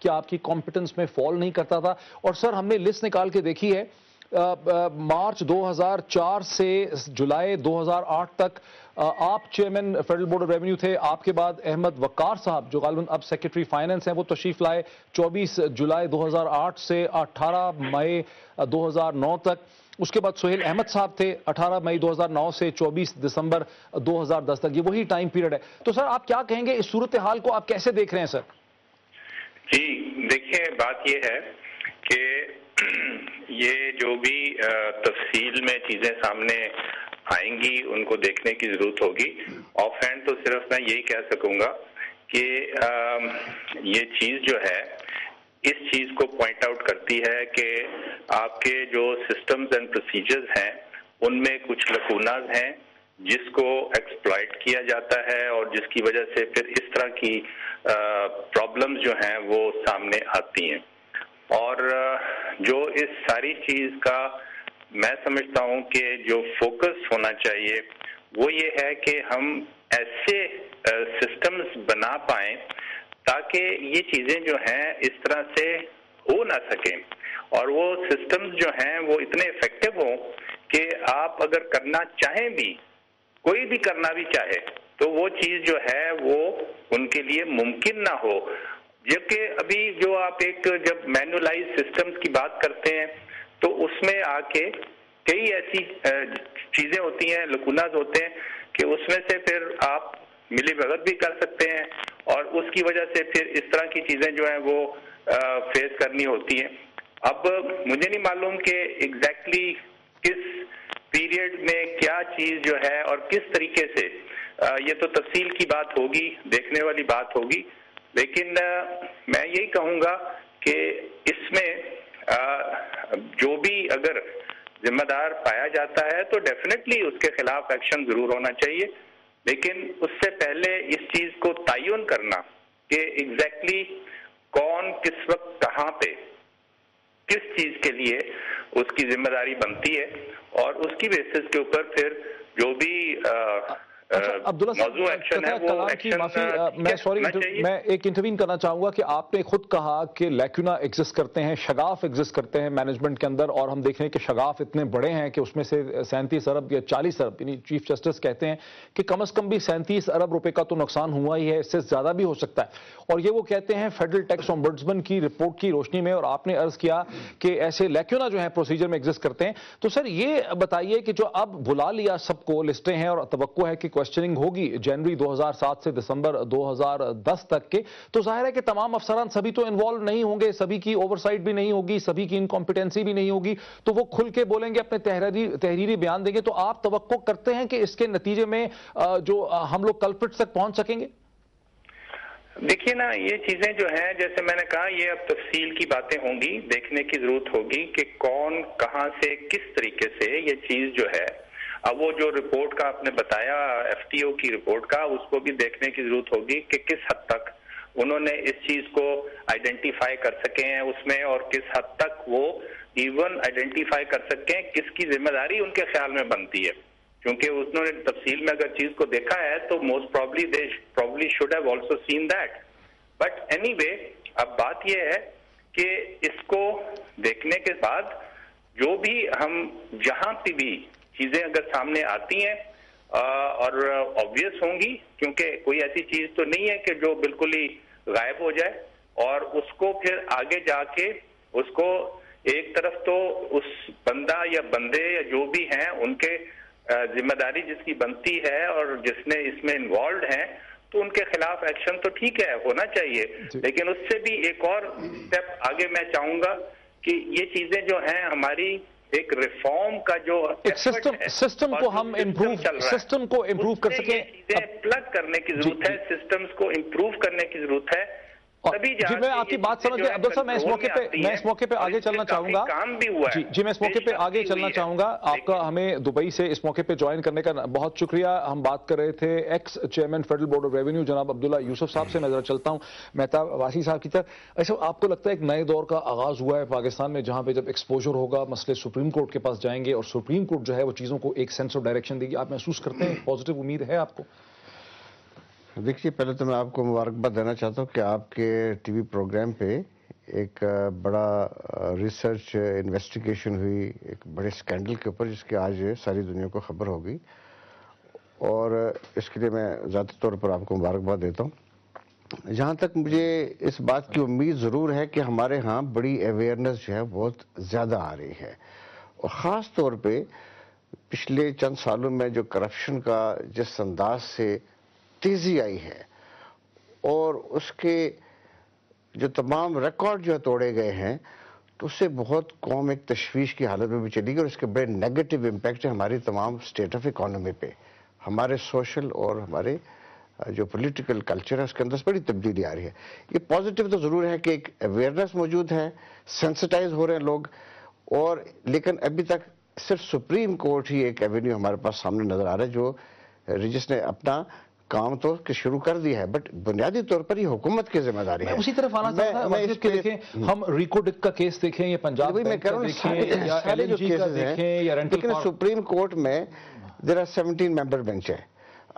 کیا آپ کی کمپٹنس میں فال نہیں کرتا تھا؟ اور سر ہم نے لسٹ نکال کے دیکھی ہے مارچ 2004 سے جولائی 2008 تک آپ chairman federal board of revenue تھے. آپ کے بعد احمد وقار صاحب جو غالباً اب سیکرٹری فائننس ہیں وہ تشریف لائے 24 جولائی 2008 سے 18 مئی 2009 تک. اس کے بعد سہیل احمد صاحب تھے 18 مئی 2009 سے 24 دسمبر 2010 تک. یہ وہی ٹائم پیریڈ ہے. تو سر آپ کیا کہیں گے اس صورتحال کو آپ کیسے دیکھ رہے ہیں سر؟ جی دیکھیں بات یہ ہے کہ یہ جو بھی تفصیل میں چیزیں سامنے آئیں گی ان کو دیکھنے کی ضرورت ہوگی. آف ہینڈ تو صرف میں یہی کہہ سکوں گا کہ یہ چیز جو ہے اس چیز کو پوائنٹ آؤٹ کرتی ہے کہ آپ کے جو سسٹمز اینڈ پروسیجرز ہیں ان میں کچھ لکوناز ہیں جس کو ایکسپلائٹ کیا جاتا ہے اور جس کی وجہ سے پھر اس طرح کی پرابلمز جو ہیں وہ سامنے آتی ہیں. اور جو اس ساری چیز کا میں سمجھتا ہوں کہ جو فوکس ہونا چاہیے وہ یہ ہے کہ ہم ایسے سسٹمز بنا پائیں تاکہ یہ چیزیں جو ہیں اس طرح سے ہو نہ سکیں اور وہ سسٹمز جو ہیں وہ اتنے افیکٹو ہوں کہ آپ اگر کرنا چاہیں بھی کوئی بھی کرنا بھی چاہے تو وہ چیز جو ہے وہ ان کے لیے ممکن نہ ہو. جبکہ ابھی جو آپ ایک جب مینولائز سسٹمز کی بات کرتے ہیں تو اس میں آ کے کئی ایسی چیزیں ہوتی ہیں لکوناز ہوتے ہیں کہ اس میں سے پھر آپ ملی بھگت بھی کر سکتے ہیں اور اس کی وجہ سے پھر اس طرح کی چیزیں جو ہیں وہ فیس کرنی ہوتی ہیں. اب مجھے نہیں معلوم کہ ایگزیکٹلی کس پیریڈ میں کیا چیز جو ہے اور کس طریقے سے یہ تو تفصیل کی بات ہوگی دیکھنے والی بات ہوگی لیکن میں یہی کہوں گا کہ اس میں جو بھی اگر ذمہ دار پایا جاتا ہے تو ڈیفینیٹلی اس کے خلاف ایکشن ضرور ہونا چاہیے لیکن اس سے پہلے اس چیز کو تعین کرنا کہ ایگزیکٹلی کون کس وقت کہاں پہ کس چیز کے لیے اس کی ذمہ داری بنتی ہے اور اس کی بیسس کے اوپر پھر جو بھی عبداللہ صاحب میں ایک انٹروین کرنا چاہوں گا کہ آپ نے خود کہا کہ لیکونا ایگزسٹ کرتے ہیں شگاف ایگزسٹ کرتے ہیں مینجمنٹ کے اندر اور ہم دیکھ رہے ہیں کہ شگاف اتنے بڑے ہیں کہ اس میں سے 37 ارب یا 40 ارب یعنی چیف جسٹس کہتے ہیں کہ کم از کم بھی 37 ارب روپے کا تو نقصان ہوا ہی ہے اس سے زیادہ بھی ہو سکتا ہے اور یہ وہ کہتے ہیں فیڈرل ٹیکس ombudsman کی رپورٹ کی روشنی میں اور آپ نے عرض کیا کہ ایسے لیکونا جو ہیں پروسیجر میں ایگزسٹ کرتے ہیں. تو سر یہ بتائیے کہ جو اب بلا لیا سب کو لسٹیں ہیں اور توقع ہے کہ کوشچننگ ہوگی جنوری 2007 سے دسمبر 2010 تک کے تو ظاہر ہے کہ تمام افسران سبھی تو انوالو نہیں ہوں گے سبھی کی اوورسائٹ بھی نہیں ہوگی سبھی کی انکمپیٹنسی بھی نہیں ہوگی تو وہ کھل کے بولیں گے اپنے تحریری بیان دیں گے. تو آپ توقع کرتے ہیں کہ اس کے نتیجے میں جو ہم لوگ کلپرٹس تک پہنچ سکیں گے؟ دیکھیے نا یہ چیزیں جو ہیں جیسے میں نے کہا یہ اب تفصیل کی باتیں ہوں گی دیکھنے کی ضرورت ہوگی کہ کون کہاں سے کس طریقے سے یہ چیز جو ہے اب وہ جو رپورٹ کا آپ نے بتایا ایف ٹی او کی رپورٹ کا اس کو بھی دیکھنے کی ضرورت ہوگی کہ کس حد تک انہوں نے اس چیز کو آئیڈینٹیفائی کر سکے ہیں اس میں اور کس حد تک وہ ایون آئیڈینٹیفائی کر سکیں کس کی ذمہ داری ان کے خیال میں بنتی ہے کیونکہ انہوں نے تفصیل میں اگر چیز کو دیکھا ہے تو most probably they probably should have also seen that. But any way اب بات یہ ہے کہ اس کو دیکھنے کے بعد جو بھی ہم جہاں پہ بھی چیزیں اگر سامنے آتی ہیں اور آبویس ہوں گی کیونکہ کوئی ایسی چیز تو نہیں ہے کہ جو بالکل ہی غائب ہو جائے اور اس کو پھر آگے جا کے اس کو ایک طرف تو اس بندہ یا بندے یا جو بھی ہیں ان کے ذمہ داری جس کی بنتی ہے اور جس نے اس میں انوالوڈ ہیں تو ان کے خلاف ایکشن تو ٹھیک ہے ہونا چاہیے لیکن اس سے بھی ایک اور سٹیپ آگے میں چاہوں گا کہ یہ چیزیں جو ہیں ہماری ایک ریفارم کا جو سسٹم کو ہم امپروو کر سکیں چیزیں پلگ کرنے کی ضرورت ہے سسٹمز کو امپروو کرنے کی ضرورت ہے. جی میں آپ کی بات سمجھ گیا عبداللہ صاحب میں اس موقع پہ آگے چلنا چاہوں گا جی میں اس موقع پہ آگے چلنا چاہوں گا آپ کا ہمیں دبئی سے اس موقع پہ جوائن کرنے کا بہت شکریہ. ہم بات کر رہے تھے x chairman federal board of revenue جناب عبداللہ یوسف صاحب سے. میں ذرا چلتا ہوں مہتاب واسی صاحب کی طرف. ایسا آپ کو لگتا ہے ایک نئے دور کا آغاز ہوا ہے پاکستان میں جہاں پہ جب ایکسپوجر ہوگا مسئلے سپریم کورٹ کے پاس جائیں گے اور سپریم کورٹ جو ہے وہ چیزوں کو ایک سینس آف ڈائریکشن دے گی؟ آپ محسوس کرتے ہیں پازیٹیو امید ہے آپ کو؟ دیکھیے، پہلے تو میں آپ کو مبارکباد دینا چاہتا ہوں کہ آپ کے ٹی وی پروگرام پہ ایک بڑا ریسرچ انویسٹیگیشن ہوئی ایک بڑے سکینڈل کے اوپر، جس کی آج ساری دنیا کو خبر ہوگی، اور اس کے لیے میں ذاتی طور پر آپ کو مبارکباد دیتا ہوں۔ جہاں تک مجھے اس بات کی امید ضرور ہے کہ ہمارے ہاں بڑی اویئرنیس جو ہے بہت زیادہ آ رہی ہے، اور خاص طور پہ پچھلے چند سالوں میں جو کرپشن کا جس انداز سے تیزی آئی ہے، اور اس کے جو تمام ریکارڈ جو توڑے گئے ہیں، تو اس سے بہت قوم ایک تشویش کی حالت میں بھی چلی گئی، اور اس کے بڑے نیگیٹو امپیکٹ ہیں ہماری تمام اسٹیٹ آف اکانومی پہ، ہمارے سوشل اور ہمارے جو پولیٹیکل کلچر ہے اس کے اندر بڑی تبدیلی آ رہی ہے۔ یہ پازیٹیو تو ضرور ہے کہ ایک اویئرنیس موجود ہے، سینسٹائز ہو رہے ہیں لوگ، اور لیکن ابھی تک صرف سپریم کورٹ ہی ایک ایونیو ہمارے پاس سامنے نظر آ رہا ہے جو جس نے اپنا کام تو شروع کر دیا ہے، بٹ بنیادی طور پر یہ حکومت کی ذمہ داری ہے۔ میں اسی طرف آنا چاہتا ہوں کہ دیکھیں، ہم ریکو ڈک کا کیس دیکھیں یا پنجاب بینک کا دیکھیں یا ایل این جی کا دیکھیں یا رینٹل لیکن سپریم کورٹ میں دیر آر 17 ممبر بینچ ہے۔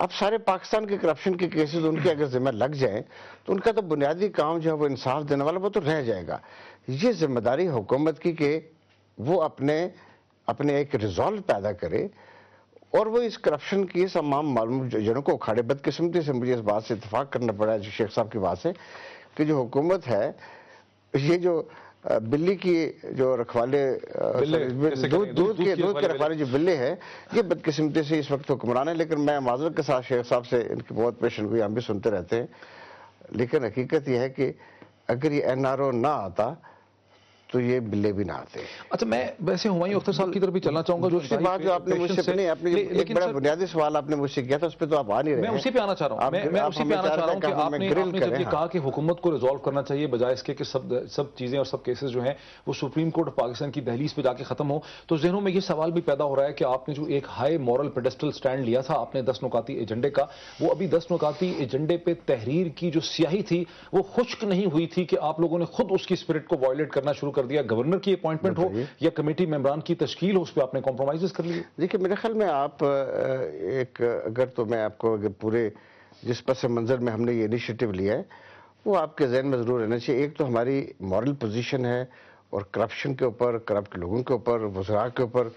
اب سارے پاکستان کے کرپشن کے کیسز ان کے اگر ذمہ لگ جائیں تو ان کا تو بنیادی کام جو ہے وہ انصاف دینے والا وہ تو رہ جائے گا۔ یہ ذمہ داری حکومت کی کہ وہ اپنے ایک ریزالو پیدا کرے، اور وہ اس کرپشن کی تمام معلوم جڑوں کو اکھاڑے۔ بدقسمتی سے مجھے اس بات سے اتفاق کرنا پڑا ہے شیخ صاحب کی بات سے کہ جو حکومت ہے، یہ جو بلی کی جو رکھوالے دودھ کے رکھوالے جو بلے ہیں، یہ بدقسمتی سے اس وقت حکمران ہے۔ لیکن میں معذرت کے ساتھ شیخ صاحب سے ان کی بہت پیشن گوئی ہم بھی سنتے رہتے ہیں، لیکن حقیقت یہ ہے کہ اگر یہ این آر او نہ آتا تو یہ بلے بھی نہ آتے۔ اچھا، میں ویسے ہمایوں اختر صاحب کی طرف بھی چلنا چاہوں گا۔ دوسری بات جو آپ نے مجھ سے ایک بڑا بنیادی سوال آپ نے مجھ سے کیا تھا، اس پہ تو آپ آ نہیں رہے ہیں۔ میں اسی پہ آنا چاہ رہا ہوں کہ آپ نے جب یہ کہا کہ حکومت کو ریزالو کرنا چاہیے بجائے اس کے کہ سب چیزیں اور سب کیسز جو ہیں وہ سپریم کورٹ آف پاکستان کی دہلیز پہ جا کے ختم ہو، تو ذہنوں میں یہ سوال بھی پیدا ہو رہا ہے کہ آپ نے جو ایک ہائی مورل پیڈسٹل سٹینڈ لیا تھا آپ نے 10 نکاتی ایجنڈے کا، وہ ابھی 10 نکاتی ایجنڈے پہ تحریر کی جو سیاہی تھی وہ خشک نہیں ہوئی تھی کہ آپ لوگوں نے خود اس کی اسپرٹ کو وائلیٹ کرنا شروع کر دیا؟ گورنر کی اپوائنٹمنٹ ہو یا کمیٹی ممبران کی تشکیل ہو، اس پہ آپ نے کمپرومائزز کر لیے؟ دیکھیں، میرے خیال میں آپ اگر تو میں آپ کو پورے جس پس منظر میں ہم نے یہ انیشیٹو لیا ہے وہ آپ کے ذہن میں ضرور رہنا چاہیے۔ ایک تو ہماری مورل پوزیشن ہے، اور کرپشن کے اوپر، کرپٹ لوگوں کے اوپر، وزراء کے اوپر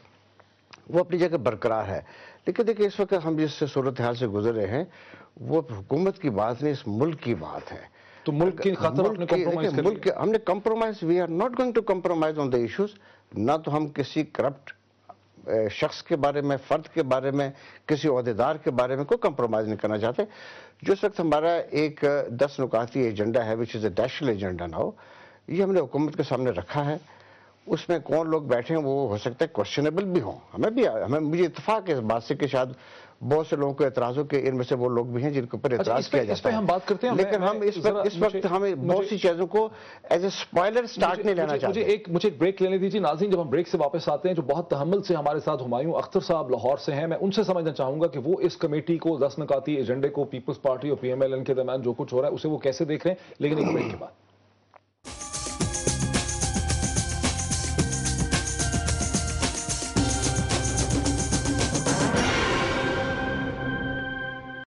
وہ اپنی جگہ برقرار ہے۔ لیکن دیکھیں، اس وقت ہم جس صورتحال سے گزر رہے ہیں وہ حکومت کی بات نہیں، اس ملک کی بات ہے۔ تو ملک کی خاطر آپ نے کمپرومائز کر لیا؟ ہم نے compromise, we are not going to compromise on the issues. نہ تو ہم کسی کرپٹ شخص کے بارے میں، فرد کے بارے میں، کسی عہدیدار کے بارے میں کوئی کمپرومائز نہیں کرنا چاہتے۔ جو اس وقت ہمارا ایک 10 نکاتی ایجنڈا ہے وچ از اے نیشنل ایجنڈا ناؤ، یہ ہم نے حکومت کے سامنے رکھا ہے۔ اس میں کون لوگ بیٹھے ہیں وہ ہو سکتا ہے کوشچنیبل بھی ہوں، مجھے اتفاق ہے اس بات سے کہ شاید بہت سے لوگوں کو اعتراض ہو کہ ان میں سے وہ لوگ بھی ہیں جن کے اوپر اعتراض کیا جاتا ہے۔ ہم بات کرتے ہیں، لیکن ہم اس وقت ہمیں بہت سی چیزوں کو ایز اے اسپوائلر سٹارٹ نہیں لینا چاہتے۔ مجھے ایک بریک لینے دیجیے ناظرین۔ جب ہم بریک سے واپس آتے ہیں، جو بہت تحمل سے ہمارے ساتھ ہمایوں اختر صاحب لاہور سے ہیں، میں ان سے سمجھنا چاہوں گا کہ وہ اس کمیٹی کو، 10 نکاتی ایجنڈے کو، پیپلز پارٹی اور پی ایم ایل این کے درمیان جو کچھ ہو رہا ہے اسے وہ کیسے دیکھ رہے ہیں، لیکن ایک بریک کے بعد۔